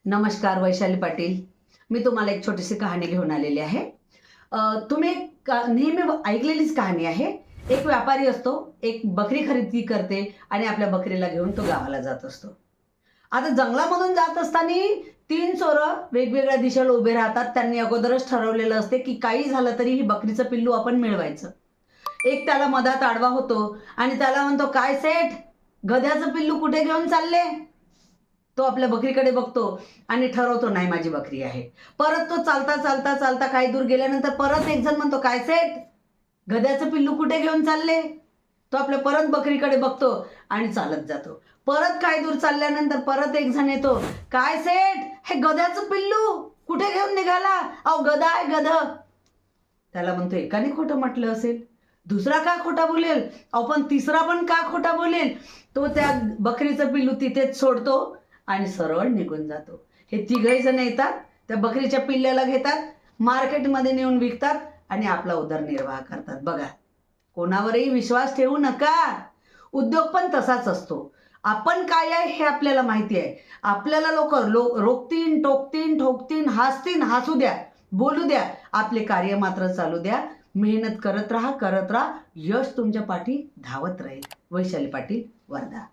नमस्कार, वैशाली पाटील. मी तुम्हाला एक छोटीशी कहाणी घेऊन आलेली आहे. तुम्ही नेहमी ऐकलेलीच कहाणी आहे. एक व्यापारी असतो, एक बकरी खरेदी करते आणि आपल्या बकरीला घेऊन तो गावाला जात असतो. आता जंगलामधून जात असताना 3 चोरं वेगवेगळ्या दिशेला उभे राहतात. त्यांनी अगोदरच ठरवलेलं असते, की काही झालं तरी ही बकरीचं पिल्लू आपण मिळवायचं. एक त्याला मधात आडवा होतो आणि त्याला म्हणतो, "काय सेठ, गध्याचं पिल्लू कुठे घेऊन चालले?" तो आपल्या बकरीकडे बघतो आणि ठरवतो, नाही माझी बकरी आहे. परत तो चालता, चालता, चालता काही दूर गेल्यानंतर परत एक जण म्हणतो, "काय सेठ, गध्याचं पिल्लू कुठे घेऊन चालले?" तो आपल्या परत बकरीकडे बघतो आणि चालत जातो. परत काही दूर चालल्यानंतर परत एक जण येतो, "काय सेठ, हे गध्याचं पिल्लू कुठे घेऊन निघाला? अहो गधा आहे गधं." त्याला म्हणतो, एकाने खोटं म्हटलं असेल, दुसरा का खोटा बोलेल, अहो पण तिसरा पण का खोटा बोलेल. तो त्या बकरीचं पिल्लू तिथेच सोडतो आणि सरळ निघून जातो. हे तिघही जण येतात, त्या बकरीच्या पिल्ल्याला घेतात, मार्केटमध्ये नेऊन विकतात आणि आपला उदरनिर्वाह करतात. बघा, कोणावरही विश्वास ठेवू नका. उद्योग पण तसाच असतो. आपण काय आहे हे आपल्याला माहिती आहे. आपल्याला लोक रोखतील, टोकतील, ठोकतील, हसतील, हसू द्या, बोलू द्या. आपले कार्य मात्र चालू द्या. मेहनत करत राहा, करत राहा. यश तुमच्या पाठी धावत राहील. वैशाली पाटील, वर्धा.